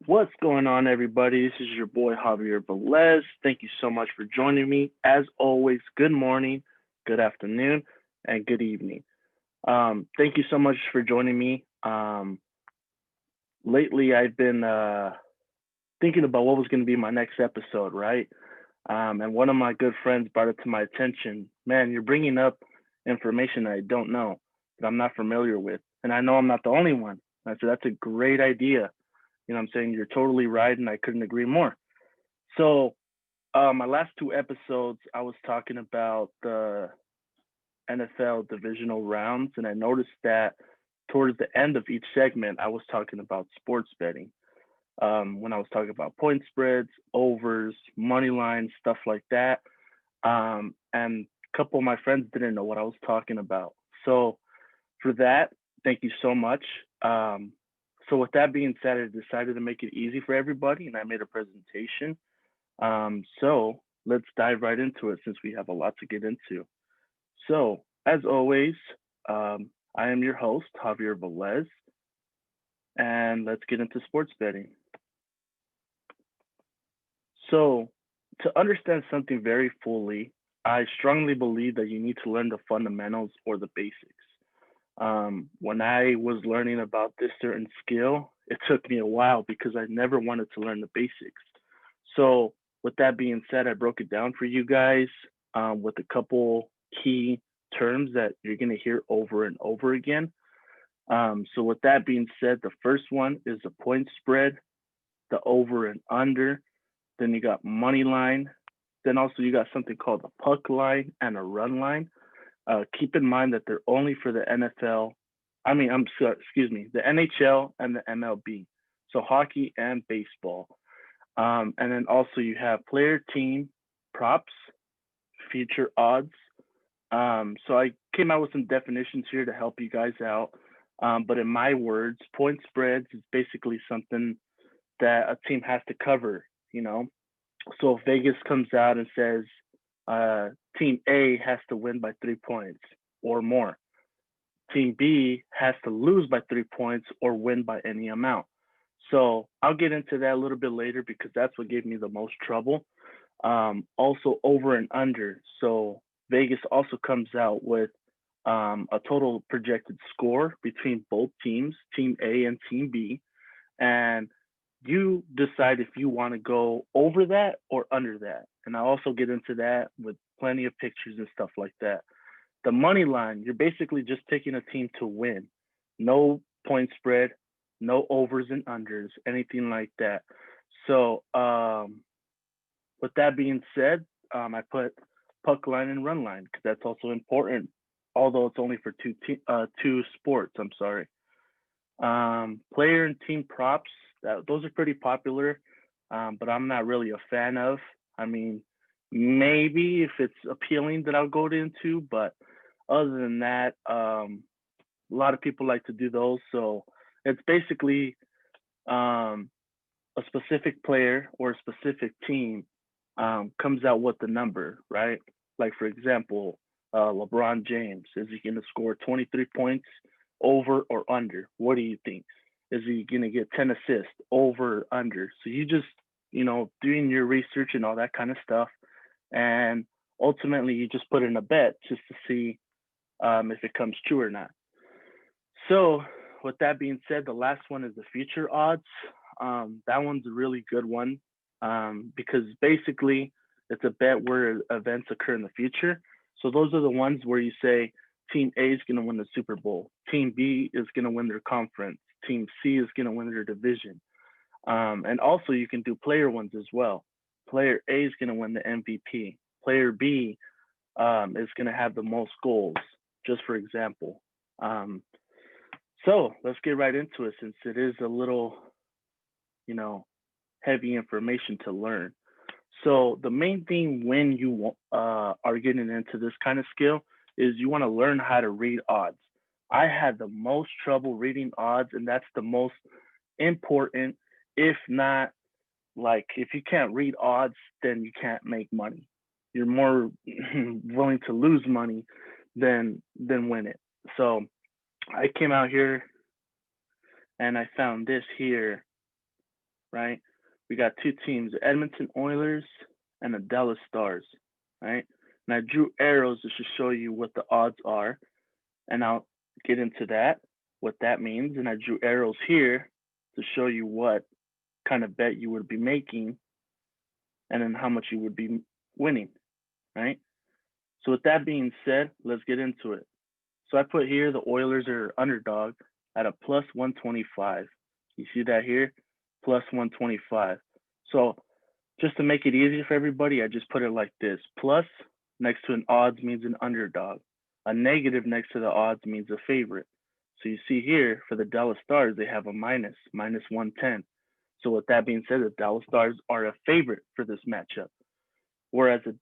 What's going on, everybody? This is your boy Javier Velez. Thank you so much for joining me. As always, good morning, good afternoon, and good evening. Thank you so much for joining me. Lately, I've been thinking about what was going to be my next episode, right? And one of my good friends brought it to my attention. Man, you're bringing up information that I don't know, that I'm not familiar with. And I know I'm not the only one. I said, that's a great idea. You know what I'm saying? You're totally right, and I couldn't agree more. So, my last two episodes, I was talking about the NFL divisional rounds, and I noticed that towards the end of each segment, I was talking about sports betting. When I was talking about point spreads, overs, money lines, stuff like that. And a couple of my friends didn't know what I was talking about. So, for that, thank you so much. So with that being said, I decided to make it easy for everybody, and I made a presentation. So let's dive right into it since we have a lot to get into. So as always, I am your host, Javier Velez, and let's get into sports betting. So to understand something very fully, I strongly believe that you need to learn the fundamentals or the basics. When I was learning about this certain skill, it took me a while because I never wanted to learn the basics. So, with that being said, I broke it down for you guys with a couple key terms that you're going to hear over and over again. So, with that being said, the first one is the point spread, the over and under. Then you got money line. Then also you got something called a puck line and a run line. Keep in mind that they're only for the NFL. I mean, I'm sorry, excuse me, the NHL and the MLB. So hockey and baseball. And then also you have player team props, future odds. So I came out with some definitions here to help you guys out. But in my words, point spreads is basically something that a team has to cover, you know. So if Vegas comes out and says uh, Team A has to win by 3 points or more, Team B has to lose by 3 points or win by any amount. So I'll get into that a little bit later because that's what gave me the most trouble. Also, over and under. So Vegas also comes out with a total projected score between both teams, Team A and Team B, and you decide if you want to go over that or under that. And I'll also get into that with plenty of pictures and stuff like that. The money line, you're basically just picking a team to win. No point spread, no overs and unders, anything like that. So, with that being said, I put puck line and run line because that's also important, although it's only for two sports. I'm sorry. Player and team props, those are pretty popular, but I'm not really a fan of. I mean, maybe if it's appealing that I'll go into, but other than that, a lot of people like to do those. So it's basically um, a specific player or a specific team comes out with the number, right? Like, for example, LeBron James, is he going to score 23 points over or under? What do you think? Is he going to get 10 assists over or under? So you just, doing your research and all that kind of stuff. And ultimately, you just put in a bet just to see if it comes true or not. So, with that being said, the last one is the future odds. That one's a really good one because basically it's a bet where events occur in the future. So those are the ones where you say Team A is going to win the Super Bowl, Team B is going to win their conference, Team C is going to win their division. And also you can do player ones as well. Player A is going to win the MVP. Player B is going to have the most goals, just for example. So let's get right into it since it is a little, heavy information to learn. So the main thing when you are getting into this kind of skill is you want to learn how to read odds. I had the most trouble reading odds, and that's the most important. If not, like if you can't read odds, then you can't make money. You're more willing to lose money than win it. So I came out here and I found this here. right? We got two teams, the Edmonton Oilers and the Dallas Stars, right? And I drew arrows to show you what the odds are, and I'll get into that, what that means. And I drew arrows here to show you what kind of bet you would be making and then how much you would be winning, right? So with that being said, let's get into it. So I put here the Oilers are underdog at a plus 125. You see that here? Plus 125. So just to make it easier for everybody, I just put it like this. Plus next to an odds means an underdog. A negative next to the odds means a favorite. So you see here for the Dallas Stars, they have a minus 110. So with that being said, the Dallas Stars are a favorite for this matchup. Whereas the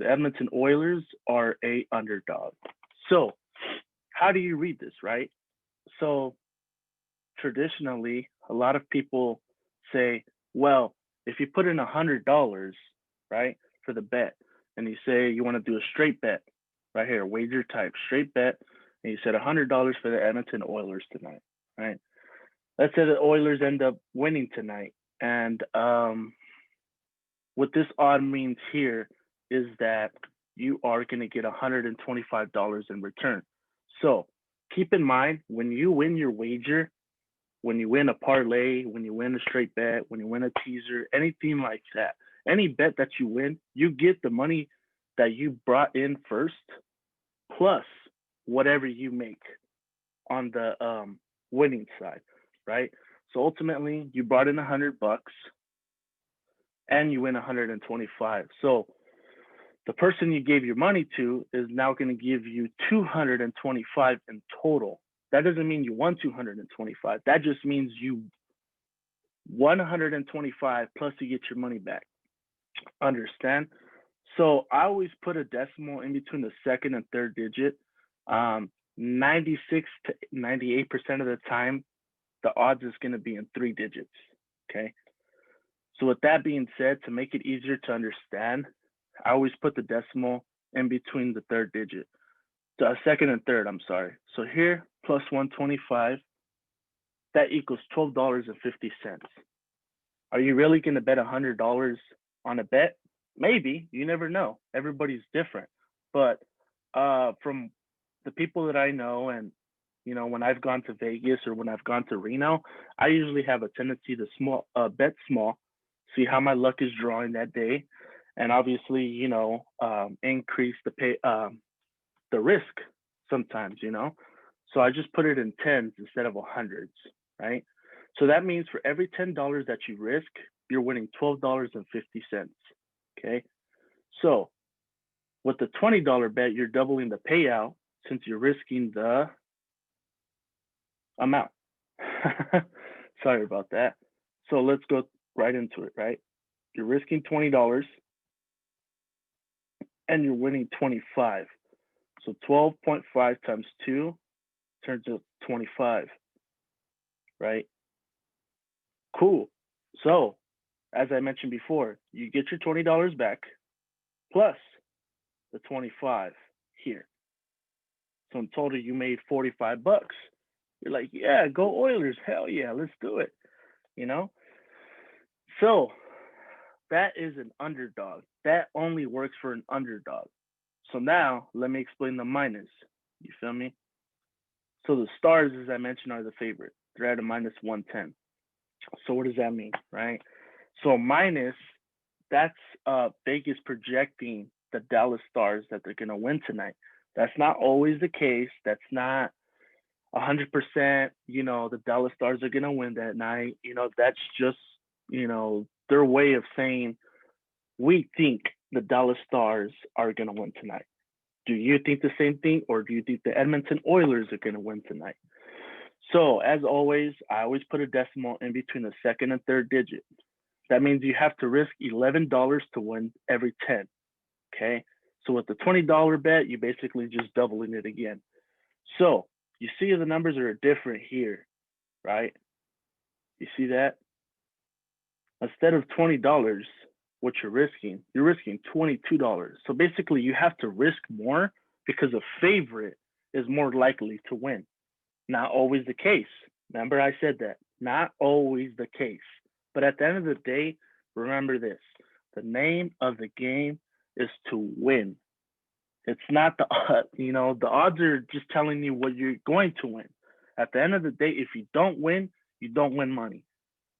Edmonton Oilers are a underdog. So how do you read this, right? So traditionally, a lot of people say, well, if you put in $100, right, for the bet, and you say you want to do a straight bet, right here, wager type, straight bet, and you said $100 for the Edmonton Oilers tonight, right? Let's say the Oilers end up winning tonight, and what this odd means here is that you are going to get $125 in return. So keep in mind, when you win your wager, when you win a parlay, when you win a straight bet, when you win a teaser, anything like that, any bet that you win, you get the money that you brought in first, plus whatever you make on the winning side, right? So ultimately, you brought in $100 and you win 125. So the person you gave your money to is now going to give you 225 in total. That doesn't mean you won 225. That just means you won 125 plus you get your money back. Understand? So I always put a decimal in between the second and third digit. 96 to 98% of the time, the odds is going to be in three digits. Okay. So with that being said, to make it easier to understand, I always put the decimal in between the third digit. The second and third, I'm sorry. So here, plus 125, that equals $12.50. Are you really going to bet $100 on a bet? Maybe. You never know. Everybody's different. But from the people that I know, and when I've gone to Vegas or when I've gone to Reno, I usually have a tendency to bet small, see how my luck is drawing that day, and obviously, increase the risk sometimes. So I just put it in tens instead of hundreds, right? So that means for every $10 that you risk, you're winning $12.50. Okay. So with the $20 bet, you're doubling the payout since you're risking the amount. Sorry about that. So let's go right into it, right? You're risking $20 and you're winning 25. So 12.5 times 2 turns to 25, right? Cool. So, as I mentioned before, you get your $20 back plus the 25 here. So in total, you made $45. You're like, yeah, go Oilers. Hell yeah, let's do it. So that is an underdog. That only works for an underdog. So now let me explain the minus. You feel me? So the Stars, as I mentioned, are the favorite. They're at a minus 110. So what does that mean, right? So minus, that's Vegas projecting the Dallas Stars that they're going to win tonight. That's not always the case. That's not 100%, the Dallas Stars are going to win that night. That's just, their way of saying, we think the Dallas Stars are going to win tonight. Do you think the same thing, or do you think the Edmonton Oilers are going to win tonight? So as always, I always put a decimal in between the second and third digit. That means you have to risk $11 to win every 10. Okay. So with the $20 bet, you basically just doubling it again. So you see the numbers are different here, right? You see that? Instead of $20, what you're risking $22. So basically you have to risk more because a favorite is more likely to win. Not always the case. Remember I said that. Not always the case. But at the end of the day, remember this. The name of the game is to win. It's not the the odds are just telling you what you're going to win. At the end of the day, if you don't win money.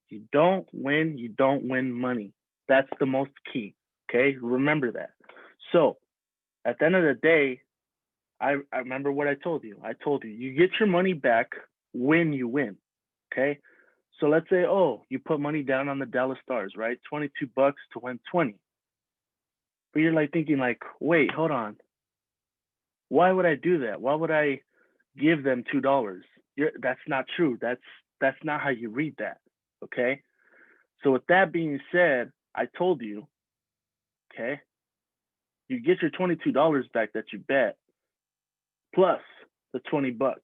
You don't win money. That's the most key. Okay? Remember that. So at the end of the day, I remember what I told you. I told you you get your money back when you win. Okay? So let's say, oh, you put money down on the Dallas Stars, right? $22 to win 20. But you're like thinking like, wait, hold on. Why would I do that? Why would I give them $2? That's not true. That's not how you read that. Okay? So with that being said, I told you, okay, you get your $22 back that you bet plus the $20.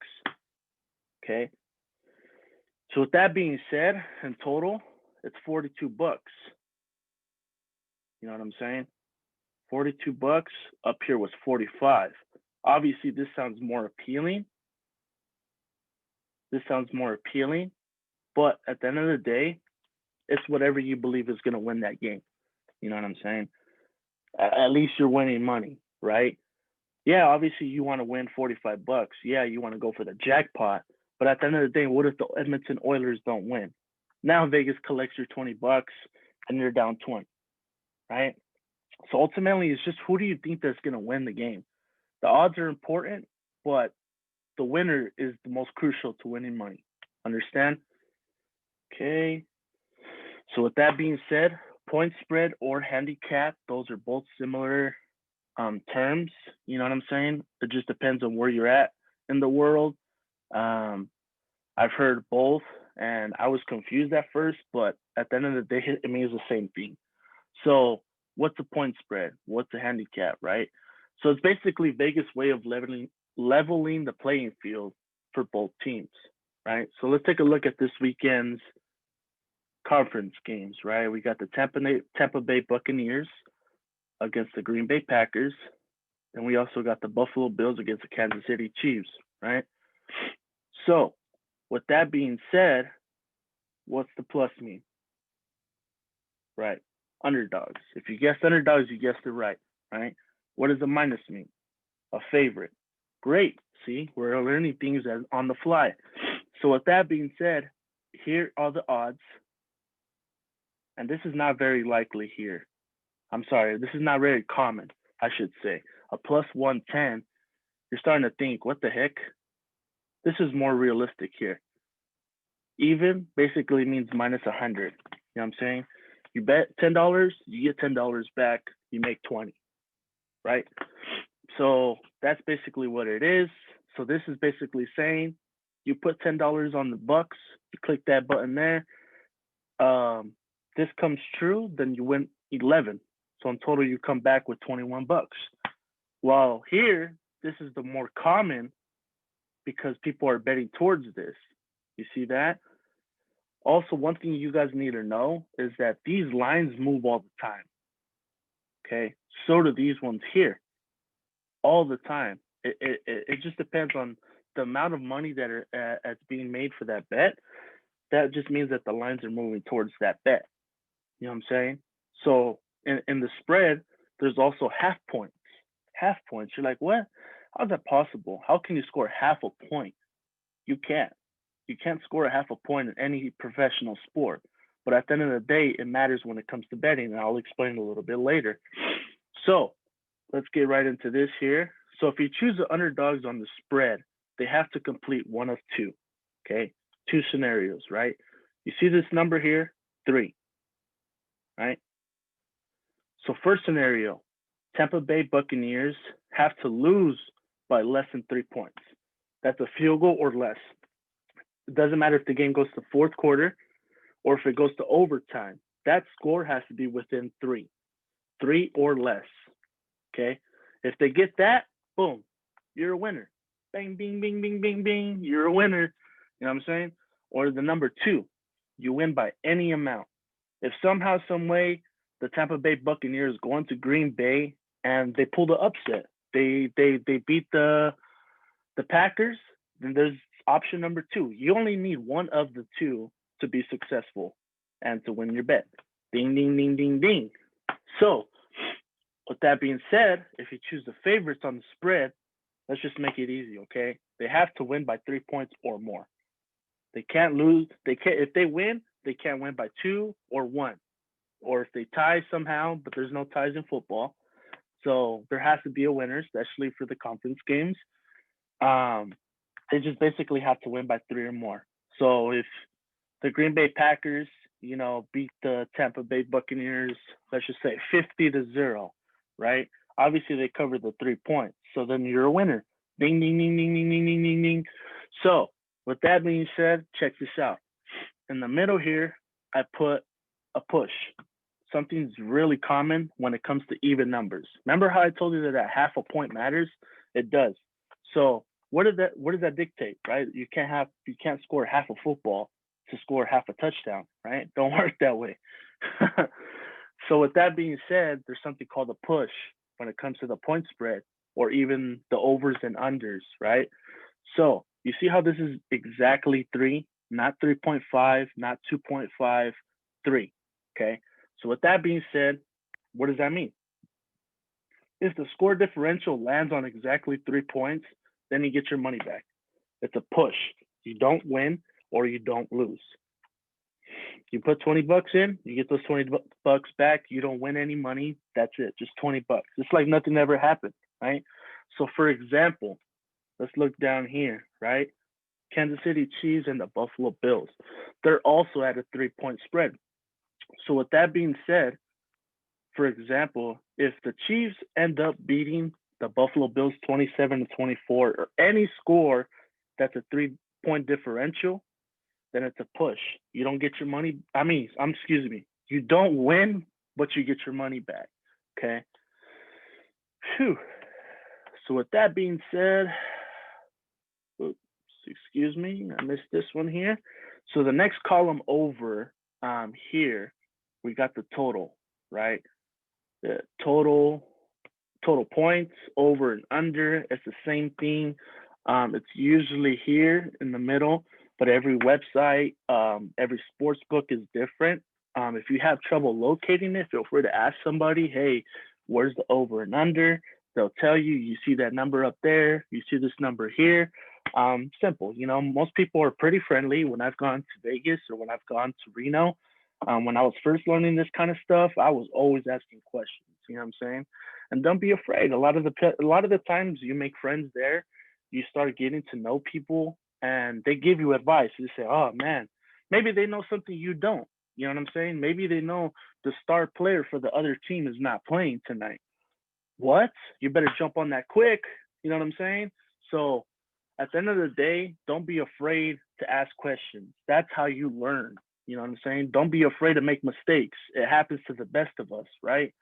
Okay. So with that being said, in total, it's $42. You know what I'm saying? $42 up here was 45. Obviously, this sounds more appealing. But at the end of the day, it's whatever you believe is going to win that game. You know what I'm saying? At least you're winning money, right? Yeah, obviously you want to win $45. Yeah, you want to go for the jackpot. But at the end of the day, what if the Edmonton Oilers don't win? Now Vegas collects your $20 and you're down 20, right? So ultimately, it's just who do you think that's going to win the game? The odds are important, but the winner is the most crucial to winning money. Understand? Okay. So with that being said, point spread or handicap, those are both similar terms. You know what I'm saying? It just depends on where you're at in the world. Um, I've heard both, and I was confused at first, but at the end of the day, it means the same thing. So, what's a point spread? What's a handicap, right? So it's basically Vegas' way of leveling the playing field for both teams, right? So let's take a look at this weekend's conference games, right? We got the Tampa Bay Buccaneers against the Green Bay Packers. And we also got the Buffalo Bills against the Kansas City Chiefs, right? So, with that being said, what's the plus mean? Right. Underdogs. If you guessed underdogs, you guessed it right, right? What does the minus mean? A favorite. Great. See, we're learning things on the fly. So, with that being said, here are the odds. And this is not very likely here. I'm sorry, this is not very common, I should say. A plus 110, you're starting to think, what the heck? This is more realistic here. Even basically means minus 100. You know what I'm saying? You bet $10, you get $10 back, you make 20, right? So that's basically what it is. So this is basically saying you put $10 on the Bucks, you click that button there. This comes true, then you win 11. So in total, you come back with $21. While here, this is the more common because people are betting towards this. You see that? Also, one thing you guys need to know is that these lines move all the time. Okay, so do these ones here, all the time. It just depends on the amount of money that's being made for that bet. That just means that the lines are moving towards that bet. You know what I'm saying? So in the spread, there's also half points. Half points. You're like, what? How's that possible? How can you score half a point? You can't. You can't score a half a point in any professional sport. But at the end of the day, it matters when it comes to betting, and I'll explain a little bit later. So let's get right into this here. So if you choose the underdogs on the spread, they have to complete one of two. Okay, two scenarios, right? You see this number here, 3, right? So first scenario, Tampa Bay Buccaneers have to lose by less than 3 points. That's a field goal or less. It doesn't matter if the game goes to fourth quarter or if it goes to overtime. That score has to be within 3 or less. Okay? If they get that, boom, you're a winner. Bang, bing, bing, bing, bing, bing, you're a winner. You know what I'm saying? Or the number 2, you win by any amount. If somehow, some way, the Tampa Bay Buccaneers go into Green Bay and they pull the upset, they beat the Packers, then there's option number 2. You only need one of the two to be successful and to win your bet. Ding, ding, ding, ding, ding. So, with that being said, if you choose the favorites on the spread, let's just make it easy, okay? They have to win by 3 points or more. They can't lose. They can't if they win, they can't win by 2 or 1. Or if they tie somehow, but there's no ties in football. So there has to be a winner, especially for the conference games. Um, they just basically have to win by 3 or more. So if the Green Bay Packers, beat the Tampa Bay Buccaneers, let's just say 50-0, right? Obviously, they covered the 3 points. So then you're a winner. Ding, ding, ding, ding, ding, ding, ding, ding, ding. So with that being said, check this out. In the middle here, I put a push. Something's really common when it comes to even numbers. Remember how I told you that half a point matters? It does. So what does that dictate, right? You can't score half a football to score half a touchdown, right? Don't work that way. So with that being said, there's something called a push when it comes to the point spread or even the overs and unders, right? So you see how this is exactly 3, not 3.5, not 2.5, 3, okay? So with that being said, what does that mean? If the score differential lands on exactly 3 points, then you get your money back. It's a push. You don't win or you don't lose. You put 20 bucks in, you get those 20 bucks back. You don't win any money. That's it. Just 20 bucks. It's like nothing ever happened, right? So for example, let's look down here, right? Kansas City Chiefs and the Buffalo Bills. They're also at a 3-point spread. So with that being said, for example, if the Chiefs end up beating the Buffalo Bills 27-24 or any score that's a 3-point differential, then it's a push. You don't get your money. Excuse me. You don't win, but you get your money back. Okay. Phew. So with that being said, oops, excuse me, I missed this one here. So the next column over here, we got the total, right? The total points, over and under. It's the same thing. It's usually here in the middle, but every website, every sports book is different. If you have trouble locating it, feel free to ask somebody, hey, where's the over and under? They'll tell you, you see that number up there, you see this number here. Simple, most people are pretty friendly. When I've gone to Vegas or when I've gone to Reno, when I was first learning this kind of stuff, I was always asking questions, you know what I'm saying? And don't be afraid. A lot of the times you make friends there, you start getting to know people and they give you advice. You say, oh man, maybe they know something you don't. You know what I'm saying? Maybe they know the star player for the other team is not playing tonight. What? You better jump on that quick. You know what I'm saying? So at the end of the day, don't be afraid to ask questions. That's how you learn. You know what I'm saying? Don't be afraid to make mistakes. It happens to the best of us, right?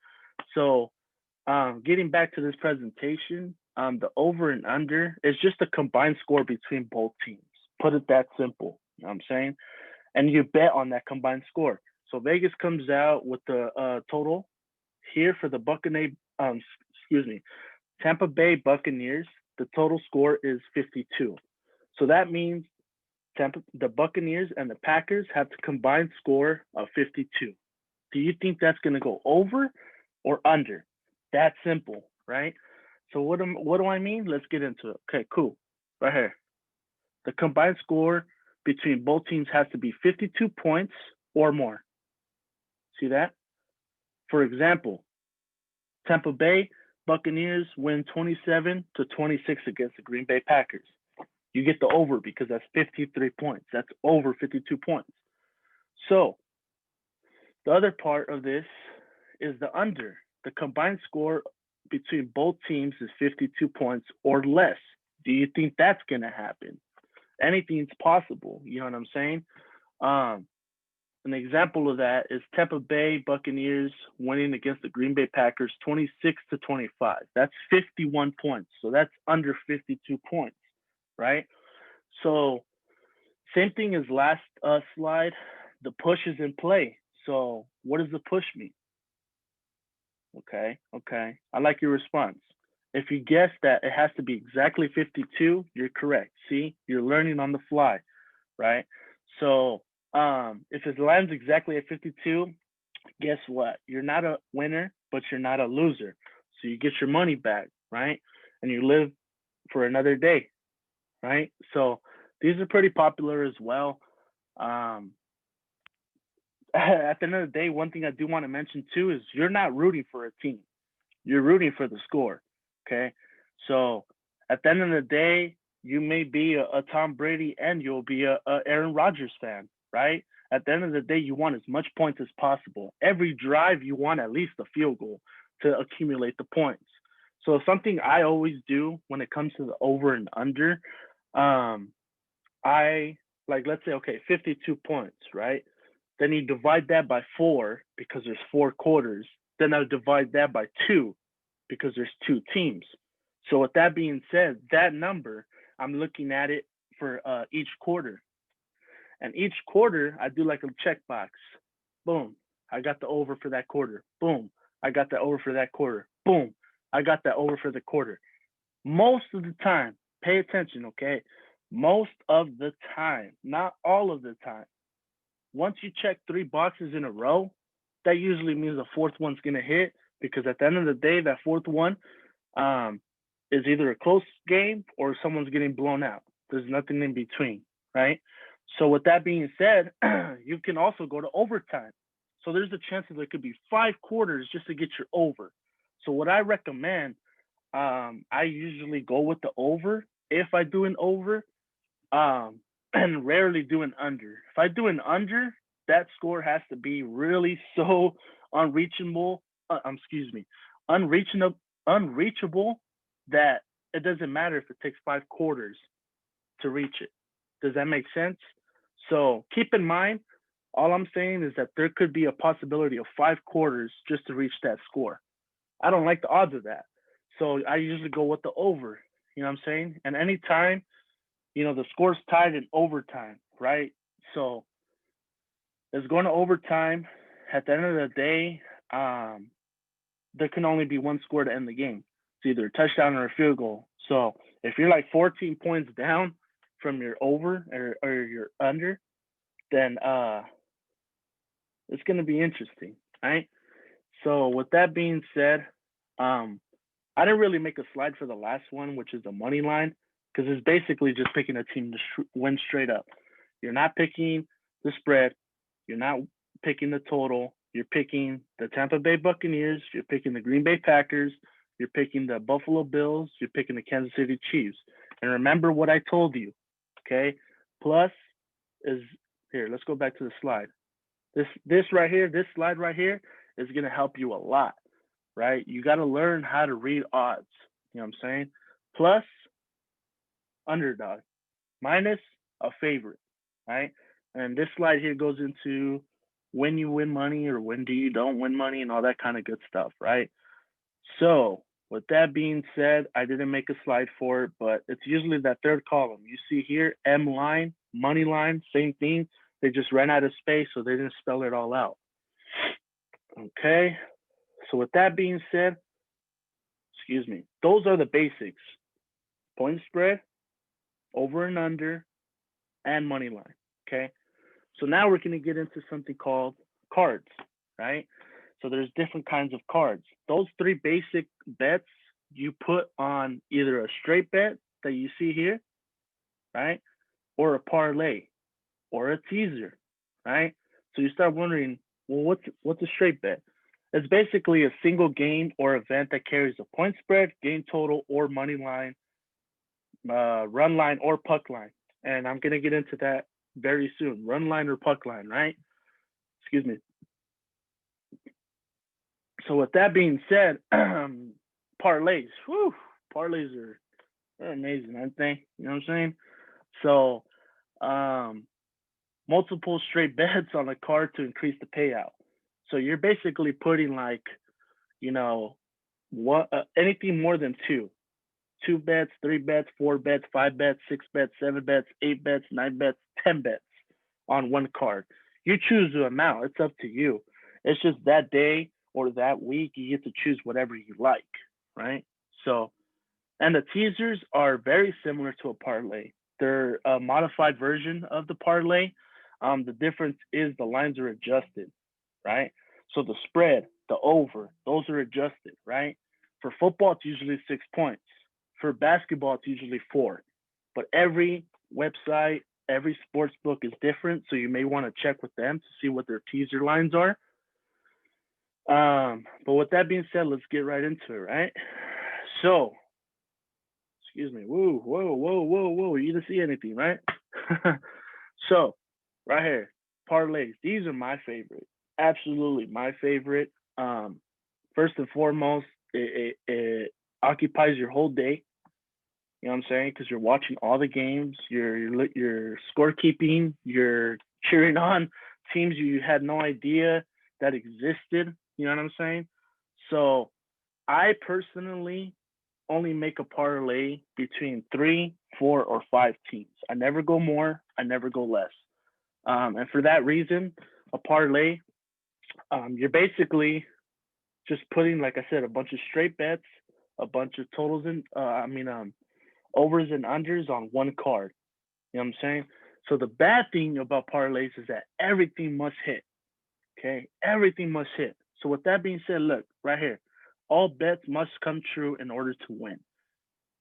So getting back to this presentation, the over and under is just a combined score between both teams. Put it that simple. You know what I'm saying? And you bet on that combined score. So Vegas comes out with the total here for the Tampa Bay Buccaneers. The total score is 52. So that means the Buccaneers and the Packers have the combined score of 52. Do you think that's going to go over or under? That's simple, right? So what do I mean? Let's get into it. Okay, cool. Right here. The combined score between both teams has to be 52 points or more. See that? For example, Tampa Bay Buccaneers win 27-26 against the Green Bay Packers. You get the over because that's 53 points. That's over 52 points. So the other part of this is the under. The combined score between both teams is 52 points or less. Do you think that's going to happen? Anything's possible. You know what I'm saying? An example of that is Tampa Bay Buccaneers winning against the Green Bay Packers 26-25. That's 51 points. So that's under 52 points, right? So same thing as last slide. The push is in play. So what does the push mean? Okay. I like your response. If you guess that it has to be exactly 52, you're correct. See, you're learning on the fly, right? So If it lands exactly at 52, guess what? You're not a winner, but you're not a loser. So you get your money back, right? And you live for another day, right? So these are pretty popular as well. Um, at the end of the day, one thing I do want to mention too is you're not rooting for a team. You're rooting for the score. Okay. So at the end of the day, you may be a Tom Brady and you'll be a Aaron Rodgers fan, right? At the end of the day, you want as much points as possible. Every drive, you want at least a field goal to accumulate the points. So something I always do when it comes to the over and under, um, I like let's say okay, 52 points, right? Then you divide that by 4 because there's 4 quarters. Then I divide that by 2 because there's 2 teams. So with that being said, that number I'm looking at it for each quarter, and each quarter I do like a checkbox. Boom, I got the over for that quarter. Boom, I got the over for that quarter. Boom, I got that over for the quarter. Most of the time, pay attention, okay? Most of the time, not all of the time. Once you check 3 boxes in a row, that usually means the fourth one's gonna hit because at the end of the day, that fourth one um, is either a close game or someone's getting blown out. There's nothing in between, right? So with that being said, you can also go to overtime. So there's a chance that there could be 5 quarters just to get your over. So what I recommend, I usually go with the over if I do an over, and rarely do an under. If I do an under, that score has to be really so unreachable. Excuse me, unreachable, unreachable that it doesn't matter if it takes 5 quarters to reach it. Does that make sense? So keep in mind, all I'm saying is that there could be a possibility of 5 quarters just to reach that score. I don't like the odds of that. So I usually go with the over. You know what I'm saying? And anytime, the score's tied in overtime, right? So it's going to overtime. At the end of the day, there can only be one score to end the game. It's either a touchdown or a field goal. So if you're like 14 points down from your over or your under, then it's going to be interesting, right? So with that being said, I didn't really make a slide for the last one, which is the money line, because it's basically just picking a team to win straight up. You're not picking the spread. You're not picking the total. You're picking the Tampa Bay Buccaneers. You're picking the Green Bay Packers. You're picking the Buffalo Bills. You're picking the Kansas City Chiefs. And remember what I told you, okay? Plus is here. Let's go back to the slide. This right here, this slide right here is gonna help you a lot, right? You got to learn how to read odds. You know what I'm saying? Plus underdog, minus a favorite, right? And this slide here goes into when you win money or when do you don't win money and all that kind of good stuff, right? So with that being said, I didn't make a slide for it, but it's usually that third column. You see here, M line, money line, same thing. They just ran out of space, so they didn't spell it all out. Okay. So with that being said, excuse me, those are the basics. Point spread, over and under, and money line. Okay. So now we're going to get into something called cards, right? So there's different kinds of cards. Those 3 basic bets you put on either a straight bet that you see here, right? Or a parlay or a teaser, right? So you start wondering, well, what's a straight bet? It's basically a single game or event that carries a point spread, game total, or money line, run line, or puck line. And I'm gonna get into that very soon. Run line or puck line, right? Excuse me. So with that being said, parlays. Whew, parlays they're amazing, aren't they? You know what I'm saying? So multiple straight bets on a card to increase the payout. So you're basically putting like, you know, what anything more than two bets, 3 bets, 4 bets, 5 bets, 6 bets, 7 bets, 8 bets, 9 bets, 10 bets on one card. You choose the amount. It's up to you. It's just that day or that week you get to choose whatever you like, right? So, and the teasers are very similar to a parlay. They're a modified version of the parlay. The difference is the lines are adjusted, right? So the spread, the over, those are adjusted, right? For football, it's usually 6 points. For basketball, it's usually four. But every website, every sports book is different, so you may want to check with them to see what their teaser lines are. But with that being said, let's get right into it, right? So, excuse me. Whoa, whoa, whoa, whoa, whoa. You didn't see anything, right? So, right here, parlays. These are my favorite. Absolutely my favorite. First and foremost, it occupies your whole day. You know what I'm saying? Because you're watching all the games, you're scorekeeping, you're cheering on teams you had no idea that existed. You know what I'm saying? So I personally only make a parlay between three, four, or five teams. I never go more. I never go less. And for that reason, a parlay, you're basically just putting, like I said, a bunch of straight bets, a bunch of totals and overs and unders on one card. You know what I'm saying? So the bad thing about parlays is that everything must hit. Okay, everything must hit. So with that being said, look right here, all bets must come true in order to win.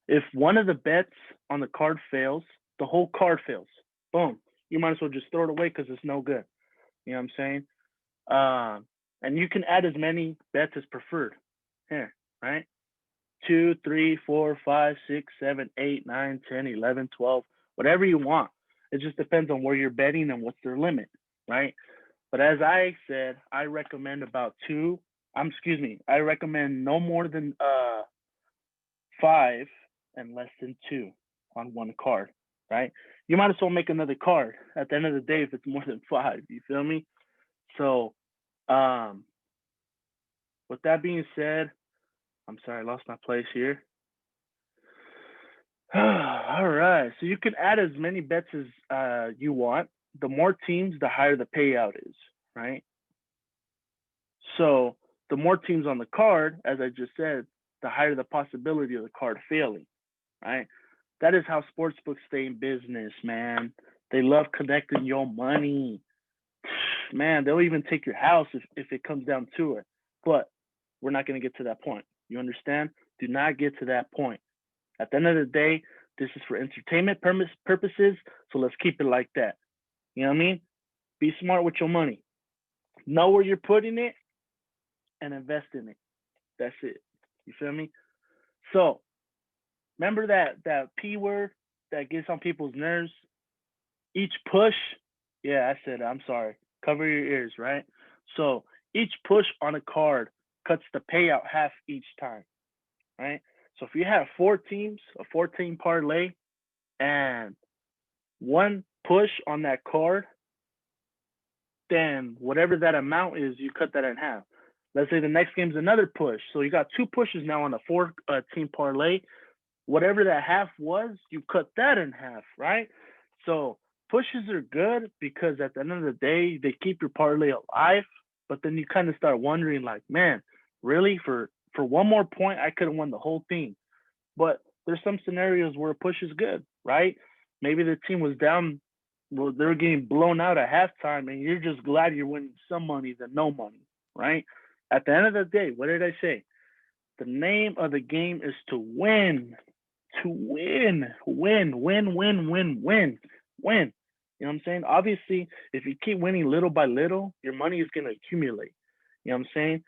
If one of the bets on the card fails, the whole card fails. Boom. You might as well just throw it away because it's no good. You know what I'm saying? And you can add as many bets as preferred. Here, right? 2, 3, 4, 5, 6, 7, 8, 9, 10, 11, 12, whatever you want. It just depends on where you're betting and what's their limit, right? But as I said, I recommend about two. Excuse me. I recommend no more than five and less than two on one card, right? You might as well make another card at the end of the day if it's more than five. You feel me? So, um, with that being said, I'm sorry, I lost my place here. All right. So you can add as many bets as you want. The more teams, the higher the payout is, right? So the more teams on the card, as I just said, the higher the possibility of the card failing, right? That is how sportsbooks stay in business, man. They love connecting your money. Man, they'll even take your house if it comes down to it. But we're not going to get to that point. You understand? Do not get to that point. At the end of the day, this is for entertainment purposes, so let's keep it like that. You know what I mean? Be smart with your money. Know where you're putting it and invest in it. That's it. You feel me? So remember that P word that gets on people's nerves? Each push, yeah, I said it. I'm sorry. Cover your ears, right? So each push on a card cuts the payout half each time, right? So if you have four teams, a 14 parlay, and one push on that card, then whatever that amount is, you cut that in half. Let's say the next game's another push. So you got two pushes now on a four team parlay. Whatever that half was, you cut that in half, right? So pushes are good because at the end of the day, they keep your parlay alive. But then you kind of start wondering, like, man, really for one more point, I could have won the whole thing. But there's some scenarios where a push is good, right? Maybe the team was down, well, they're getting blown out at halftime, and you're just glad you're winning some money than no money, right? At the end of the day, what did I say? The name of the game is to win. To win. You know what I'm saying? Obviously, if you keep winning little by little, your money is going to accumulate. You know what I'm saying?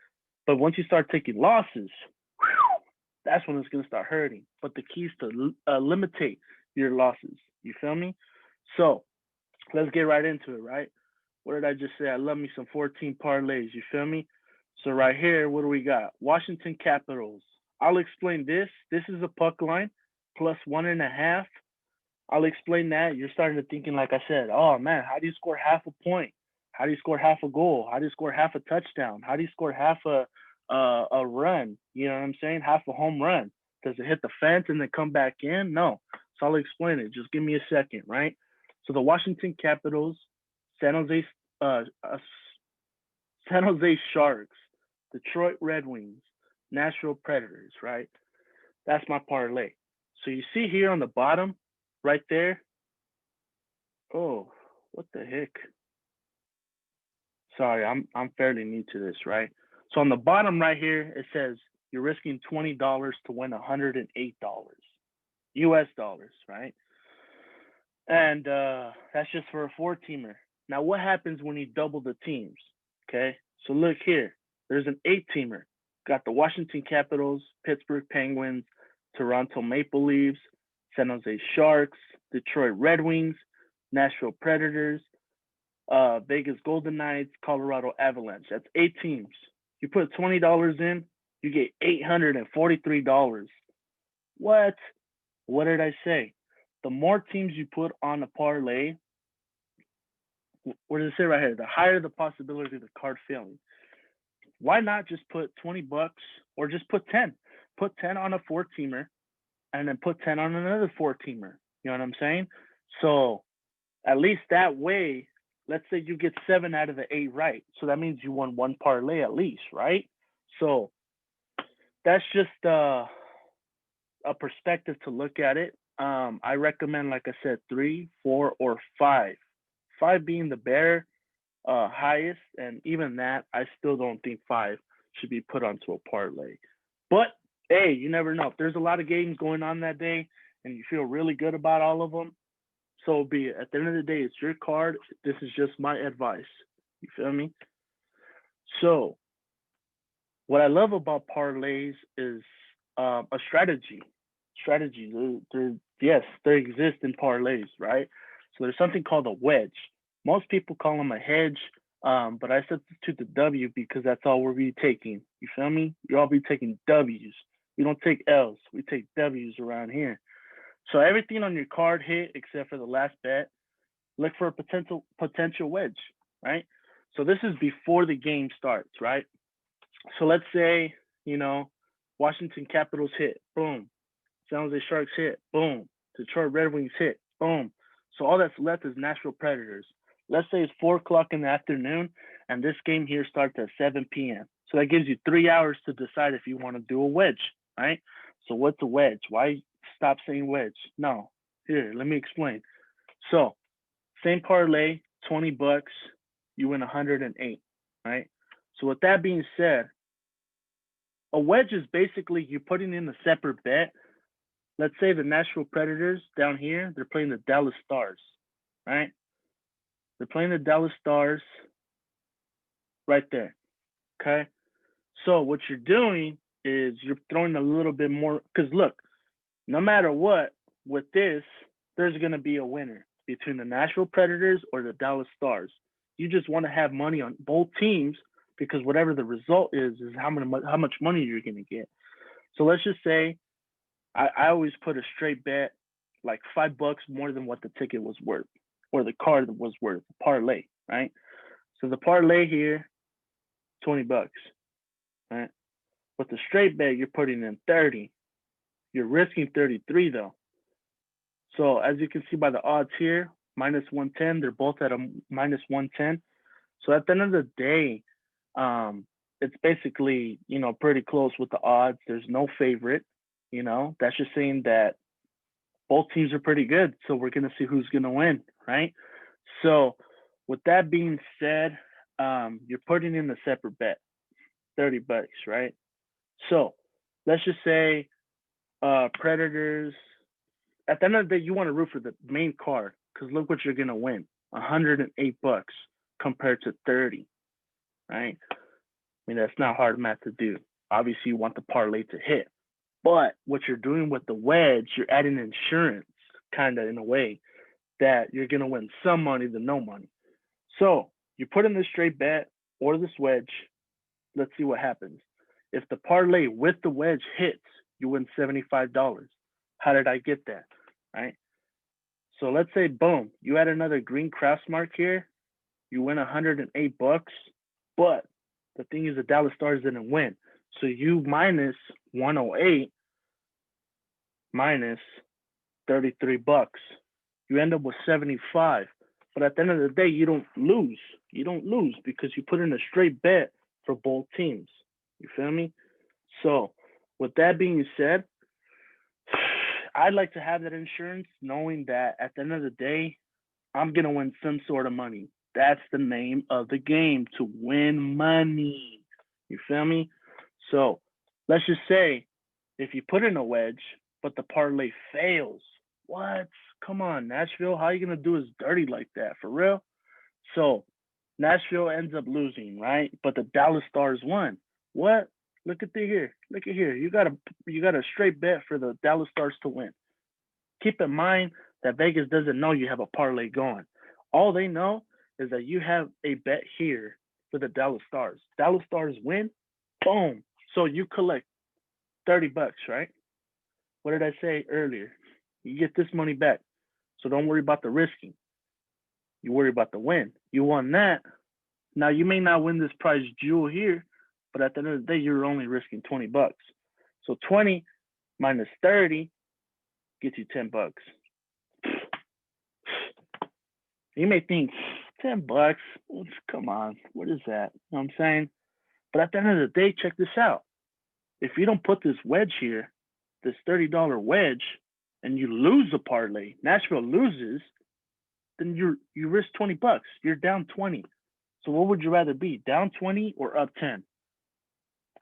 But once you start taking losses, that's when it's going to start hurting. But the key is to limitate your losses. You feel me? So let's get right into it, right? What did I just say? I love me some 14 parlays. You feel me? So right here, what do we got? Washington Capitals. I'll explain this. This is a puck line plus 1.5. I'll explain that. You're starting to thinking, like I said, oh man, how do you score half a point? How do you score half a goal? How do you score half a touchdown? How do you score half a run? You know what I'm saying? Half a home run. Does it hit the fence and then come back in? No. So I'll explain it. Just give me a second, right? So the Washington Capitals, San Jose, San Jose Sharks, Detroit Red Wings, Nashville Predators, right? That's my parlay. So you see here on the bottom, right there. Oh, what the heck? sorry, I'm fairly new to this, right? So on the bottom right here, it says you're risking $20 to win $108 US dollars, right? And that's just for a four-teamer. Now, what happens when you double the teams? Okay, so look here. There's an eight-teamer. Got the Washington Capitals, Pittsburgh Penguins, Toronto Maple Leafs, San Jose Sharks, Detroit Red Wings, Nashville Predators, Vegas Golden Knights, Colorado Avalanche. That's eight teams. You put $20 in, you get $843. What? What did I say? The more teams you put on a parlay, what does it say right here? The higher the possibility of the card failing. Why not just put $20 or just put 10? Put 10 on a four-teamer and then put 10 on another four-teamer. You know what I'm saying? So at least that way, let's say you get 7 out of the 8 right. So that means you won one parlay at least, right? So that's just a perspective to look at it. I recommend, like I said, 3, 4, or 5. 5 being the bare highest, and even that, I still don't think 5 should be put onto a parlay. But hey, you never know. If there's a lot of games going on that day, and you feel really good about all of them, so be it. At the end of the day, it's your card. This is just my advice. You feel me? So, what I love about parlays is a strategy. Strategy. Yes, they exist in parlays, right? So there's something called a wedge. Most people call them a hedge, but I substitute the W because that's all we'll be taking. You feel me? You all be taking W's. We don't take L's. We take W's around here. So everything on your card hit except for the last bet. Look for a potential wedge, right? So this is before the game starts, right? So let's say, Washington Capitals hit, boom. San Jose Sharks hit, boom. Detroit Red Wings hit, boom. So all that's left is Nashville Predators. Let's say it's 4 o'clock in the afternoon, and this game here starts at 7 p.m. So that gives you 3 hours to decide if you want to do a wedge, right? So what's a wedge? Why stop saying wedge? No. Here, let me explain. So same parlay, $20, you win 108, right? So with that being said, a wedge is basically you putting in a separate bet. Let's say the Nashville Predators down here, they're playing the Dallas Stars, right? They're playing the Dallas Stars right there, okay? So what you're doing is you're throwing a little bit more, because look, no matter what, with this, there's going to be a winner between the Nashville Predators or the Dallas Stars. You just want to have money on both teams because whatever the result is how much money you're going to get. So let's just say I always put a straight bet, like $5 more than what the ticket was worth or the card was worth, parlay, right? So the parlay here, $20, right? With the straight bet, you're putting in 30. You're risking 33 though. So as you can see by the odds here, minus 110, they're both at a minus 110. So at the end of the day, it's basically, pretty close with the odds. There's no favorite, that's just saying that both teams are pretty good. So we're going to see who's going to win, right? So with that being said, you're putting in a separate bet, $30, right? So let's just say Predators, at the end of the day, you want to root for the main card because look what you're going to win, $108 compared to 30, right? I mean, that's not hard math to do. Obviously, you want the parlay to hit. But what you're doing with the wedge, you're adding insurance, kind of in a way, that you're going to win some money than no money. So you put in this straight bet or this wedge. Let's see what happens. If the parlay with the wedge hits, you win $75. How did I get that, right? So let's say, boom, you add another green cross mark here. You win $108. But the thing is, the Dallas Stars didn't win. So you minus 108 minus $33. You end up with 75. But at the end of the day, you don't lose. You don't lose because you put in a straight bet for both teams. You feel me? So with that being said, I'd like to have that insurance knowing that at the end of the day, I'm going to win some sort of money. That's the name of the game, to win money. You feel me? So let's just say if you put in a wedge, but the parlay fails. What? Come on, Nashville. How are you gonna do us dirty like that? For real? So Nashville ends up losing, right? But the Dallas Stars won. What? Look at the here. Look at here. You got a straight bet for the Dallas Stars to win. Keep in mind that Vegas doesn't know you have a parlay going. All they know is that you have a bet here for the Dallas Stars. Dallas Stars win, boom. So you collect $30, right? What did I say earlier? You get this money back. So don't worry about the risking. You worry about the win. You won that. Now you may not win this prize jewel here, but at the end of the day, you're only risking $20. So 20 minus 30 gets you $10. You may think $10. Come on, what is that? You know what I'm saying? But at the end of the day, check this out. If you don't put this wedge here, this $30 wedge, and you lose the parlay, Nashville loses, then you risk $20. You're down 20. So what would you rather be, down 20 or up 10?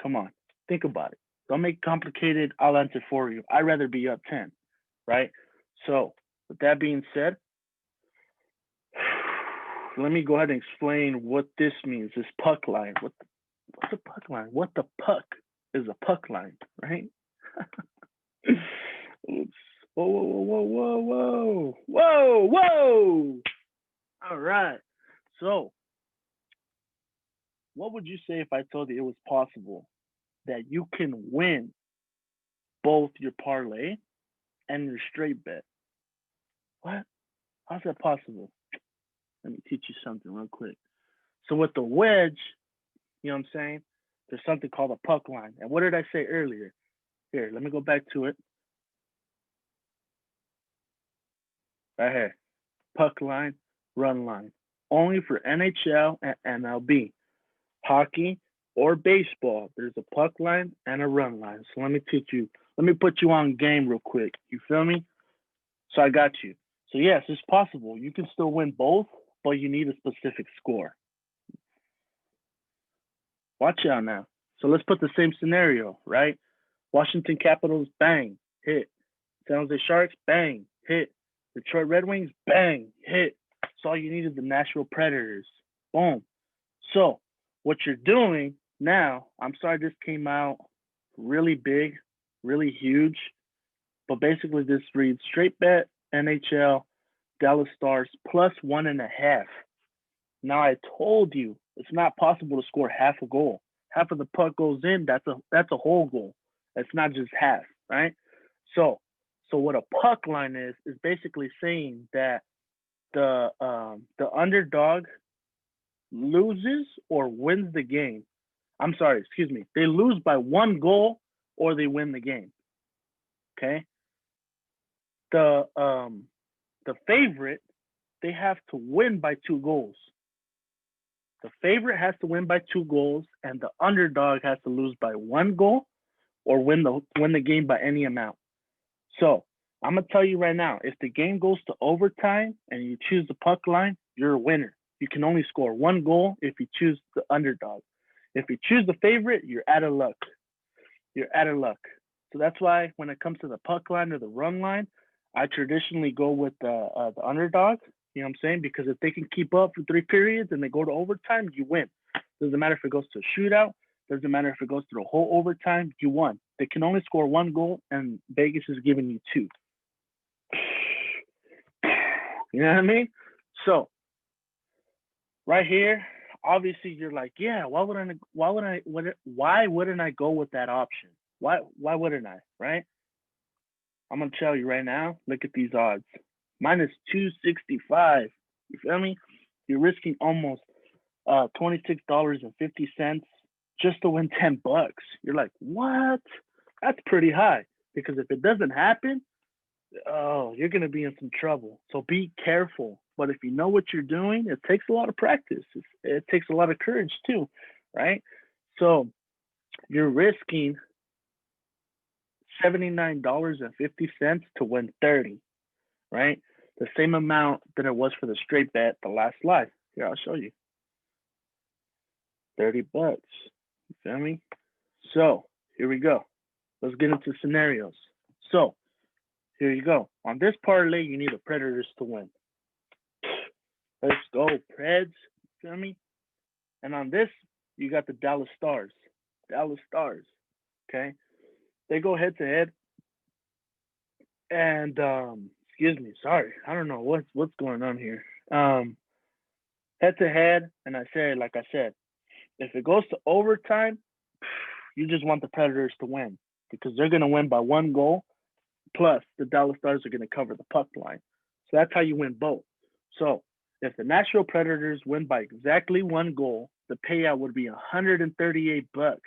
Come on, think about it. Don't make it complicated. I'll answer for you. I'd rather be up 10, right? So with that being said, let me go ahead and explain what this means, this puck line. What's a puck line? What the puck is a puck line, right? Oops. Whoa, whoa, whoa, whoa, whoa, whoa, whoa. All right. So what would you say if I told you it was possible that you can win both your parlay and your straight bet? What? How's that possible? Let me teach you something real quick. So with the wedge, you know what I'm saying? There's something called a puck line. And what did I say earlier? Here, let me go back to it. Right here. Puck line, run line. Only for NHL and MLB. Hockey or baseball, there's a puck line and a run line. So let me teach you. Let me put you on game real quick. You feel me? So I got you. So yes, it's possible. You can still win both, but you need a specific score. Watch out now. So let's put the same scenario, right? Washington Capitals, bang, hit. San Jose Sharks, bang, hit. Detroit Red Wings, bang, hit. So all you need is the Nashville Predators. Boom. So what you're doing now, I'm sorry this came out really big, really huge, but basically this reads straight bet, NHL, Dallas Stars plus 1.5. Now I told you it's not possible to score half a goal. Half of the puck goes in, that's a whole goal. It's not just half, right? So what a puck line is basically saying that the underdog loses or wins the game. I'm sorry, excuse me. They lose by 1 goal or they win the game. Okay? The favorite, they have to win by 2 goals. The favorite has to win by 2 goals, and the underdog has to lose by 1 goal or win the game by any amount. So I'm gonna tell you right now, if the game goes to overtime and you choose the puck line, you're a winner. You can only score 1 goal if you choose the underdog. If you choose the favorite, you're out of luck. You're out of luck. So that's why when it comes to the puck line or the run line, I traditionally go with the underdog. You know what I'm saying? Because if they can keep up for 3 periods and they go to overtime, you win. Doesn't matter if it goes to a shootout. Doesn't matter if it goes through a whole overtime. You won. They can only score 1 goal, and Vegas is giving you 2. You know what I mean? So right here, obviously you're like, yeah, why wouldn't I go with that option? Why wouldn't I? Right? I'm gonna tell you right now. Look at these odds. Minus 265. You feel me? You're risking almost $26.50 just to win $10. You're like, what? That's pretty high. Because if it doesn't happen, oh, you're gonna be in some trouble. So be careful. But if you know what you're doing, it takes a lot of practice. It takes a lot of courage too, right? So you're risking $79.50 to win 30, right? The same amount that it was for the straight bet the last live. Here, I'll show you. $30. You feel me? So here we go. Let's get into scenarios. So here you go. On this parlay, you need the Predators to win. Let's go, Preds. You feel me? And on this, you got the Dallas Stars. Dallas Stars. Okay? They go head to head. And excuse me, sorry. I don't know what's going on here. Head to head, and like I said, if it goes to overtime, you just want the Predators to win because they're gonna win by 1 goal. Plus, the Dallas Stars are gonna cover the puck line. So that's how you win both. So if the Nashville Predators win by exactly 1 goal, the payout would be $138.